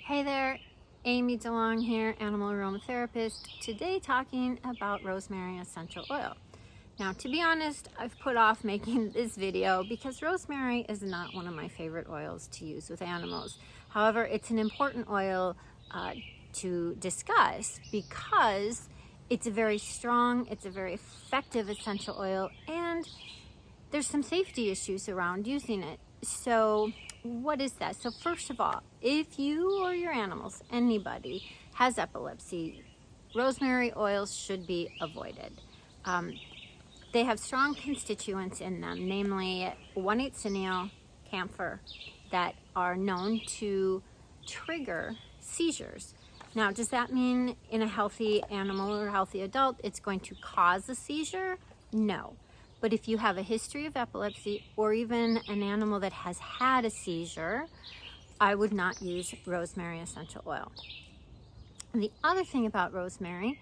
Hey there, Amy DeLong here, animal aromatherapist. Today talking about rosemary essential oil. Now, to be honest, I've put off making this video because rosemary is not one of my favorite oils to use with animals. However, it's an important oil to discuss because it's a very strong, it's a very effective essential oil, and there's some safety issues around using it. So what is that? So first of all, if you or your animals, anybody, has epilepsy, rosemary oils should be avoided. They have strong constituents in them, namely 1,8-cineal, camphor, that are known to trigger seizures. Now, does that mean in a healthy animal or healthy adult it's going to cause a seizure? No. But if you have a history of epilepsy or even an animal that has had a seizure, I would not use rosemary essential oil. And the other thing about rosemary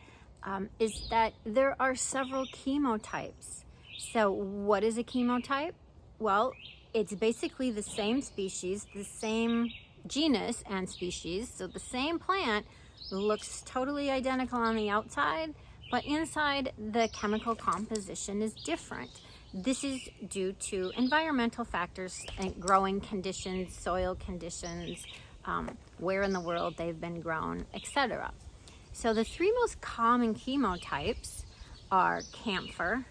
is that there are several chemotypes. So what is a chemotype? Well, it's basically the same species, the same genus and species, so the same plant looks totally identical on the outside, but inside the chemical composition is different. This is due to environmental factors and growing conditions, soil conditions, where in the world they've been grown, etc. So the three most common chemotypes are camphor,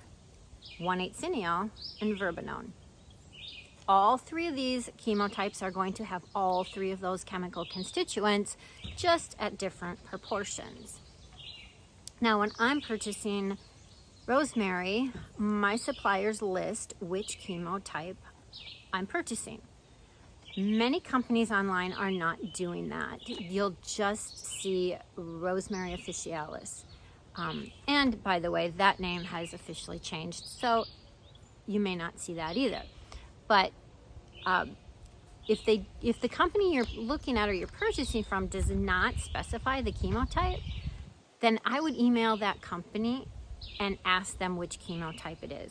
1,8-cineal, and verbenone. All three of these chemotypes are going to have all three of those chemical constituents, just at different proportions. Now, when I'm purchasing rosemary, my suppliers list which chemotype I'm purchasing. Many companies online are not doing that. You'll just see rosemary officialis. And by the way, that name has officially changed, so you may not see that either. But if the company you're looking at or you're purchasing from does not specify the chemotype, then I would email that company and ask them which chemotype it is.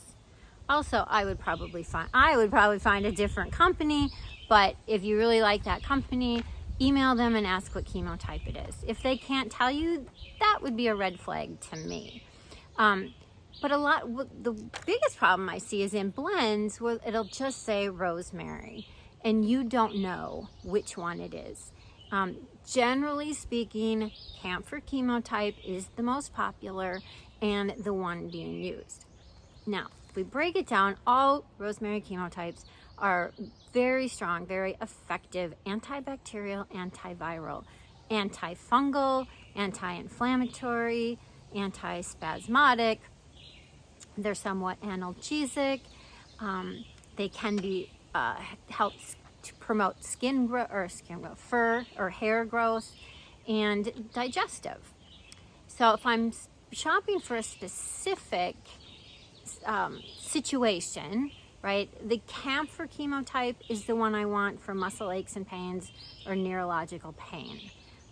Also, I would probably find a different company, but if you really like that company, email them and ask what chemotype it is. If they can't tell you, that would be a red flag to me. But the biggest problem I see is in blends where it'll just say rosemary and you don't know which one it is. Generally speaking, camphor chemotype is the most popular and the one being used. Now, if we break it down, all rosemary chemotypes are very strong, very effective antibacterial, antiviral, antifungal, anti-inflammatory, antispasmodic. They're somewhat analgesic. They can be helps to promote fur or hair growth, and digestive. So if I'm shopping for a specific situation, right, the camphor chemotype is the one I want for muscle aches and pains or neurological pain.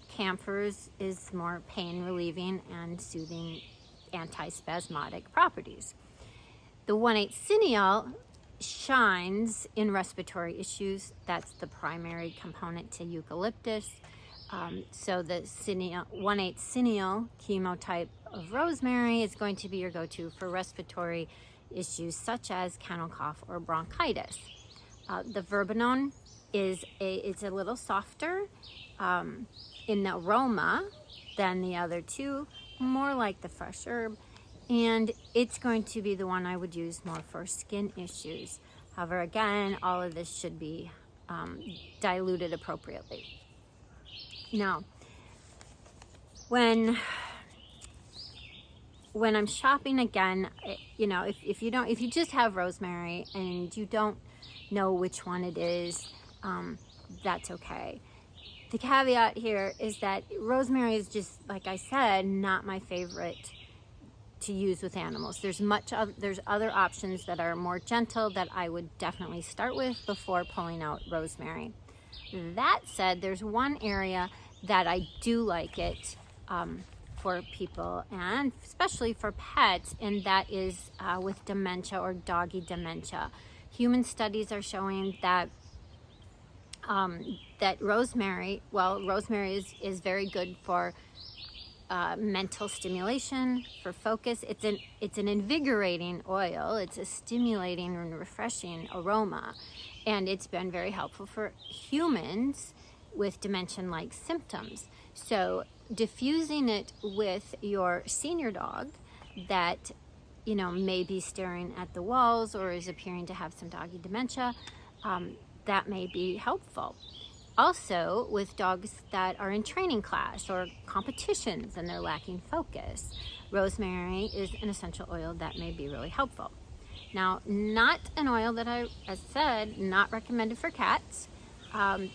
Camphor is more pain relieving and soothing antispasmodic properties. The 1,8-cineal shines in respiratory issues. That's the primary component to eucalyptus. So the 1,8-cineal chemotype of rosemary is going to be your go-to for respiratory issues such as kennel cough or bronchitis. The verbenone it's a little softer in the aroma than the other two, more like the fresh herb, and it's going to be the one I would use more for skin issues. However, again, all of this should be diluted appropriately. Now, when I'm shopping, again, if you just have rosemary and you don't know which one it is, that's okay. The caveat here is that rosemary is just, like I said, not my favorite to use with animals. There's other options that are more gentle that I would definitely start with before pulling out rosemary. That said, there's one area that I do like it for people and especially for pets, and that is with dementia or doggy dementia. Human studies are showing that that rosemary, well, rosemary is very good for mental stimulation, for focus. It's an invigorating oil. It's a stimulating and refreshing aroma, and it's been very helpful for humans with dementia-like symptoms. So diffusing it with your senior dog that may be staring at the walls or is appearing to have some doggy dementia, that may be helpful. Also, with dogs that are in training class or competitions and they're lacking focus, rosemary is an essential oil that may be really helpful. Now, not an oil that as said, not recommended for cats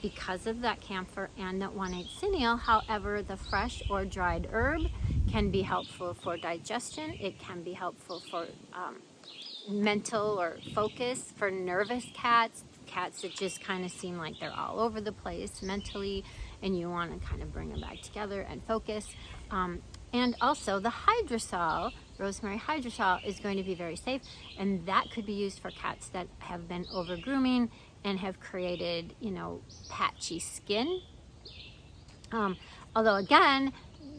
because of that camphor and that 1,8-cineal. However, the fresh or dried herb can be helpful for digestion. It can be helpful for mental or focus for nervous cats that just kind of seem like they're all over the place mentally, and you want to kind of bring them back together and focus. And also the hydrosol, rosemary hydrosol, is going to be very safe, and that could be used for cats that have been over grooming and have created, patchy skin. Although again,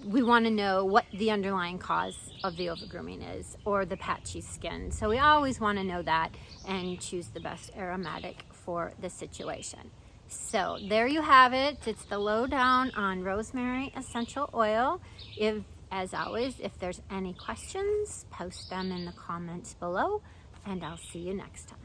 we want to know what the underlying cause of the overgrooming is, or the patchy skin. So we always want to know that and choose the best aromatic for the situation. So there you have it. It's the lowdown on rosemary essential oil. As always, if there's any questions, post them in the comments below, and I'll see you next time.